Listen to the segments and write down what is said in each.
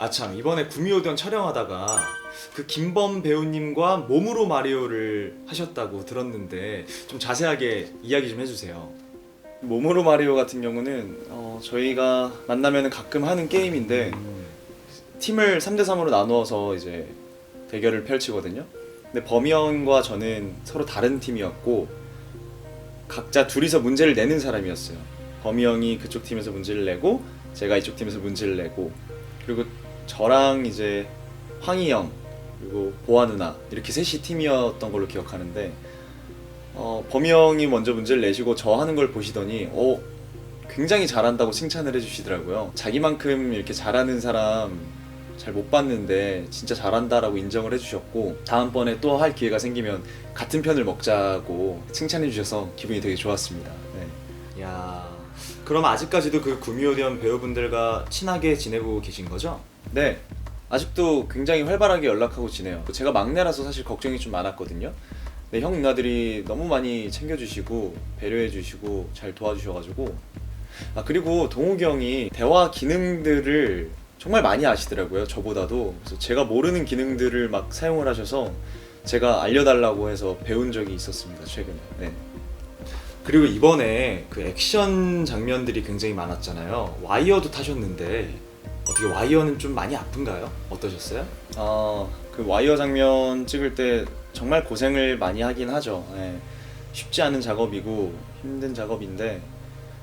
아 참, 이번에 구미호전 촬영하다가 그 김범 배우님과 몸으로 마리오를 하셨다고 들었는데 좀 자세하게 이야기 좀 해주세요. 몸으로 마리오 같은 경우는 저희가 만나면 가끔 하는 게임인데 팀을 3대3으로 나누어서 이제 대결을 펼치거든요. 근데 범이 형과 저는 서로 다른 팀이었고 각자 둘이서 문제를 내는 사람이었어요. 범이 형이 그쪽 팀에서 문제를 내고 제가 이쪽 팀에서 문제를 내고, 그리고 저랑 이제 황희 형 그리고 보아 누나 이렇게 셋이 팀이었던 걸로 기억하는데, 범이 형이 먼저 문제를 내시고 저 하는 걸 보시더니 굉장히 잘한다고 칭찬을 해주시더라고요. 자기만큼 이렇게 잘하는 사람 잘 못 봤는데 진짜 잘한다라고 인정을 해주셨고, 다음번에 또 할 기회가 생기면 같은 편을 먹자고 칭찬해 주셔서 기분이 되게 좋았습니다. 네. 야, 그럼 아직까지도 그 구미호전 배우분들과 친하게 지내고 계신 거죠? 네, 아직도 굉장히 활발하게 연락하고 지내요. 제가 막내라서 사실 걱정이 좀 많았거든요. 근데 형 누나들이 너무 많이 챙겨주시고 배려해주시고 잘 도와주셔가지고, 그리고 동욱이 형이 대화 기능들을 정말 많이 아시더라고요, 저보다도. 그래서 제가 모르는 기능들을 막 사용을 하셔서 제가 알려달라고 해서 배운 적이 있었습니다, 최근에. 네. 그리고 이번에 그 액션 장면들이 굉장히 많았잖아요. 와이어도 타셨는데 어떻게 와이어는 좀 많이 아픈가요? 어떠셨어요? 그 와이어 장면 찍을 때 정말 고생을 많이 하긴 하죠. 네. 쉽지 않은 작업이고 힘든 작업인데,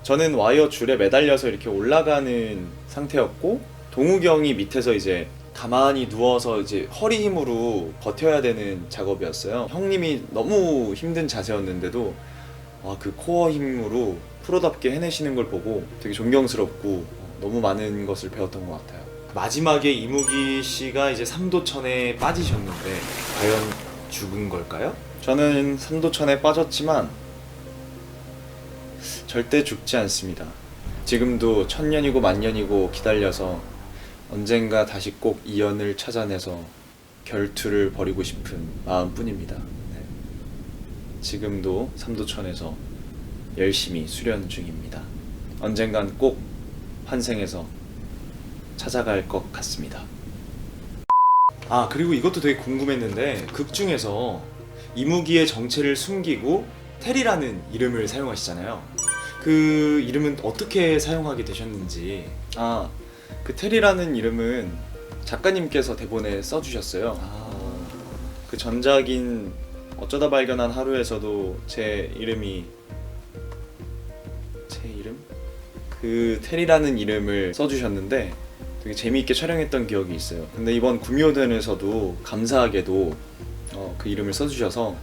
저는 와이어 줄에 매달려서 이렇게 올라가는 상태였고 동욱이 형이 밑에서 이제 가만히 누워서 이제 허리 힘으로 버텨야 되는 작업이었어요. 형님이 너무 힘든 자세였는데도 그 코어 힘으로 프로답게 해내시는 걸 보고 되게 존경스럽고 너무 많은 것을 배웠던 것 같아요. 마지막에 이무기 씨가 이제 삼도천에 빠지셨는데 과연 죽은 걸까요? 저는 삼도천에 빠졌지만 절대 죽지 않습니다. 지금도 천년이고 만년이고 기다려서 언젠가 다시 꼭 이연을 찾아내서 결투를 벌이고 싶은 마음뿐입니다. 네. 지금도 삼도천에서 열심히 수련 중입니다. 언젠간 꼭 환생해서 찾아갈 것 같습니다. 아, 그리고 이것도 되게 궁금했는데 극 중에서 이무기의 정체를 숨기고 테리라는 이름을 사용하시잖아요. 그 이름은 어떻게 사용하게 되셨는지. 그 테리라는 이름은 작가님께서 대본에 써주셨어요. 그 전작인 어쩌다 발견한 하루에서도 제 이름? 그 테리라는 이름을 써주셨는데 되게 재미있게 촬영했던 기억이 있어요. 근데 이번 구미호전에서도 감사하게도 그 이름을 써주셔서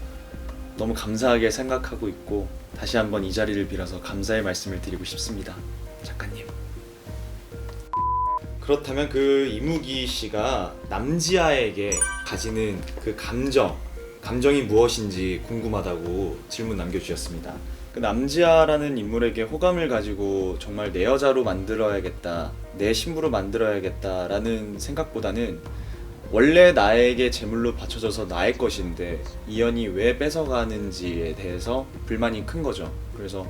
너무 감사하게 생각하고 있고, 다시 한번 이 자리를 빌어서 감사의 말씀을 드리고 싶습니다, 작가님. 그렇다면 그 이무기 씨가 남지아에게 가지는 그 감정이 무엇인지 궁금하다고 질문 남겨주셨습니다. 그 남지아라는 인물에게 호감을 가지고 정말 내 여자로 만들어야겠다, 내 신부로 만들어야겠다라는 생각보다는 원래 나에게 제물로 바쳐져서 나의 것인데 이연이 왜 뺏어가는지에 대해서 불만이 큰 거죠. 그래서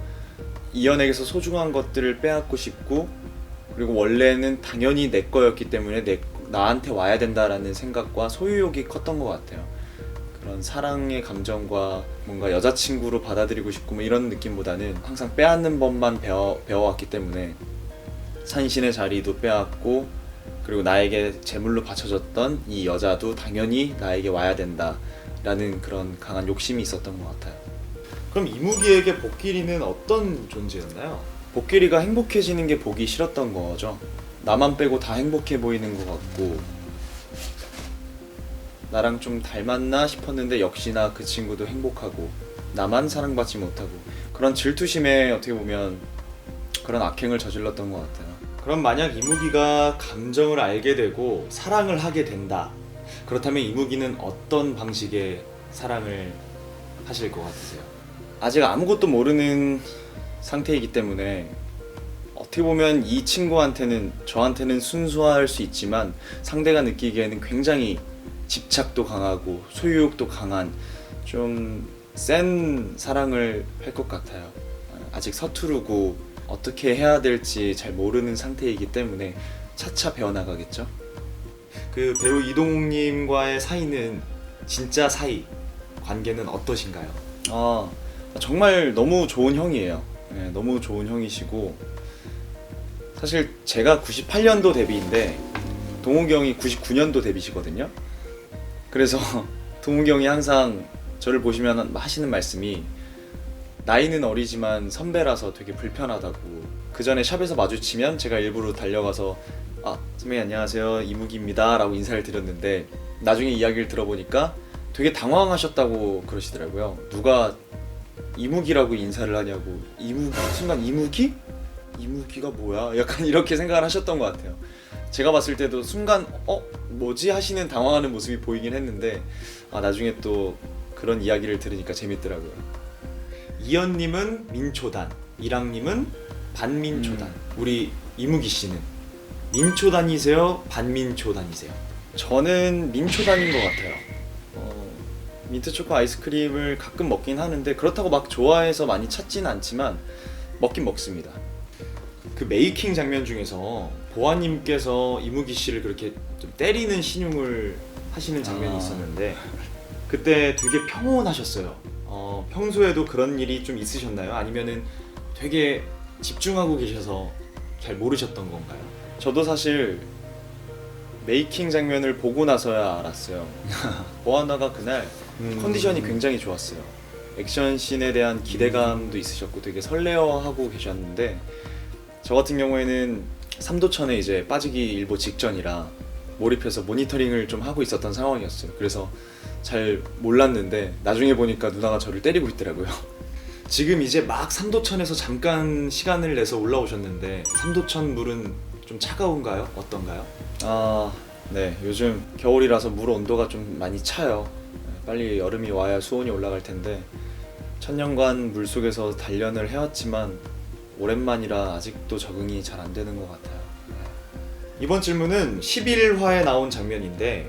이연에게서 소중한 것들을 빼앗고 싶고, 그리고 원래는 당연히 내 거였기 때문에 나한테 와야 된다라는 생각과 소유욕이 컸던 것 같아요. 그런 사랑의 감정과 뭔가 여자친구로 받아들이고 싶고 뭐 이런 느낌보다는 항상 빼앗는 법만 배워왔기 때문에 산신의 자리도 빼앗고, 그리고 나에게 제물로 바쳐졌던 이 여자도 당연히 나에게 와야 된다라는 그런 강한 욕심이 있었던 것 같아요. 그럼 이무기에게 복길이는 어떤 존재였나요? 복길이가 행복해지는 게 보기 싫었던 거죠. 나만 빼고 다 행복해 보이는 것 같고, 나랑 좀 닮았나 싶었는데 역시나 그 친구도 행복하고 나만 사랑받지 못하고, 그런 질투심에 어떻게 보면 그런 악행을 저질렀던 것 같아요. 그럼 만약 이무기가 감정을 알게 되고 사랑을 하게 된다. 그렇다면 이무기는 어떤 방식의 사랑을 하실 것 같으세요? 아직 아무것도 모르는 상태이기 때문에 어떻게 보면 이 친구한테는, 저한테는 순수할 수 있지만 상대가 느끼기에는 굉장히 집착도 강하고 소유욕도 강한 좀 센 사랑을 할 것 같아요. 아직 서투르고 어떻게 해야 될지 잘 모르는 상태이기 때문에 차차 배워나가겠죠? 그 배우 이동욱님과의 사이는 진짜 사이 관계는 어떠신가요? 아, 정말 너무 좋은 형이에요. 네, 너무 좋은 형이시고 사실 제가 98년도 데뷔인데 동욱이 형이 99년도 데뷔시거든요. 그래서 동욱이 형이 항상 저를 보시면 하시는 말씀이 나이는 어리지만 선배라서 되게 불편하다고. 그 전에 샵에서 마주치면 제가 일부러 달려가서 선배님 안녕하세요 이무기입니다 라고 인사를 드렸는데 나중에 이야기를 들어보니까 되게 당황하셨다고 그러시더라고요. 누가 이무기라고 인사를 하냐고. 순간 이무기? 이무기가 뭐야? 약간 이렇게 생각을 하셨던 것 같아요. 제가 봤을 때도 순간 뭐지? 하시는 당황하는 모습이 보이긴 했는데 나중에 또 그런 이야기를 들으니까 재밌더라고요. 이현님은 민초단, 이랑님은 반민초단. 우리 이무기 씨는 민초단이세요? 반민초단이세요? 저는 민초단인 것 같아요. 민트초코 아이스크림을 가끔 먹긴 하는데 그렇다고 막 좋아해서 많이 찾지는 않지만 먹긴 먹습니다. 그 메이킹 장면 중에서 보아님께서 이무기 씨를 그렇게 좀 때리는 신용을 하시는 장면이 있었는데 그때 되게 평온하셨어요. 평소에도 그런 일이 좀 있으셨나요? 아니면은 되게 집중하고 계셔서 잘 모르셨던 건가요? 저도 사실 메이킹 장면을 보고 나서야 알았어요. 보아나가 그날 컨디션이 굉장히 좋았어요. 액션씬에 대한 기대감도 있으셨고 되게 설레어하고 계셨는데 저 같은 경우에는 삼도천에 이제 빠지기 일보 직전이라 몰입해서 모니터링을 좀 하고 있었던 상황이었어요. 그래서 잘 몰랐는데 나중에 보니까 누나가 저를 때리고 있더라고요. 지금 이제 막 삼도천에서 잠깐 시간을 내서 올라오셨는데 삼도천 물은 좀 차가운가요? 어떤가요? 네. 요즘 겨울이라서 물 온도가 좀 많이 차요. 빨리 여름이 와야 수온이 올라갈 텐데 천년간 물속에서 단련을 해왔지만 오랜만이라 아직도 적응이 잘 안 되는 것 같아요. 이번 질문은 11화에 나온 장면인데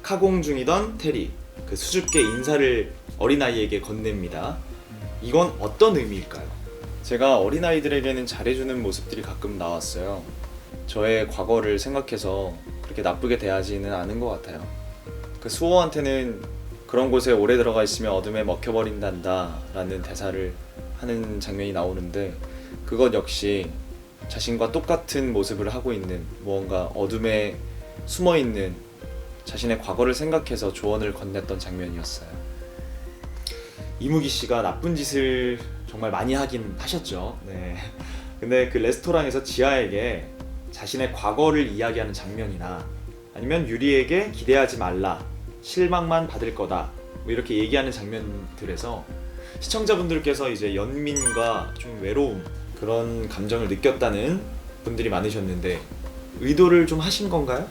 카공 중이던 테리, 그 수줍게 인사를 어린아이에게 건넵니다. 이건 어떤 의미일까요? 제가 어린아이들에게는 잘해주는 모습들이 가끔 나왔어요. 저의 과거를 생각해서 그렇게 나쁘게 대하지는 않은 것 같아요. 그 수호한테는 그런 곳에 오래 들어가 있으면 어둠에 먹혀버린단다 라는 대사를 하는 장면이 나오는데 그것 역시 자신과 똑같은 모습을 하고 있는 무언가 어둠에 숨어있는 자신의 과거를 생각해서 조언을 건넸던 장면이었어요. 이무기 씨가 나쁜 짓을 정말 많이 하긴 하셨죠. 네. 근데 그 레스토랑에서 지아에게 자신의 과거를 이야기하는 장면이나 아니면 유리에게 기대하지 말라, 실망만 받을 거다 뭐 이렇게 얘기하는 장면들에서 시청자분들께서 이제 연민과 좀 외로움 그런 감정을 느꼈다는 분들이 많으셨는데 의도를 좀 하신 건가요?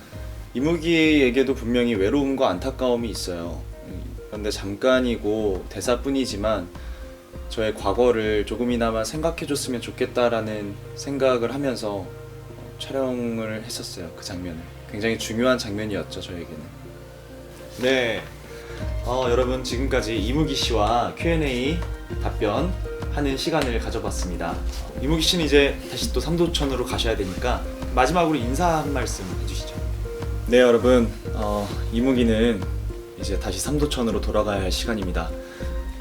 이무기에게도 분명히 외로움과 안타까움이 있어요. 그런데 잠깐이고 대사뿐이지만 저의 과거를 조금이나마 생각해줬으면 좋겠다라는 생각을 하면서 촬영을 했었어요. 그 장면을. 굉장히 중요한 장면이었죠, 저에게는. 네. 여러분 지금까지 이무기 씨와 Q&A 답변하는 시간을 가져봤습니다. 이무기 씨는 이제 다시 또 삼도천으로 가셔야 되니까 마지막으로 인사 한 말씀 해주시죠. 네, 여러분. 이무기는 이제 다시 삼도천으로 돌아가야 할 시간입니다.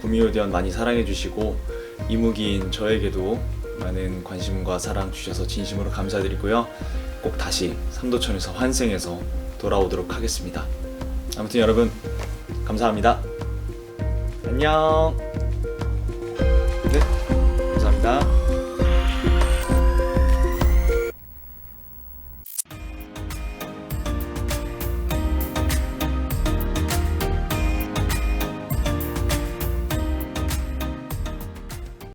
구미호디언 많이 사랑해주시고 이무기인 저에게도 많은 관심과 사랑 주셔서 진심으로 감사드리고요. 꼭 다시 삼도천에서 환생해서 돌아오도록 하겠습니다. 아무튼 여러분 감사합니다. 안녕. 네.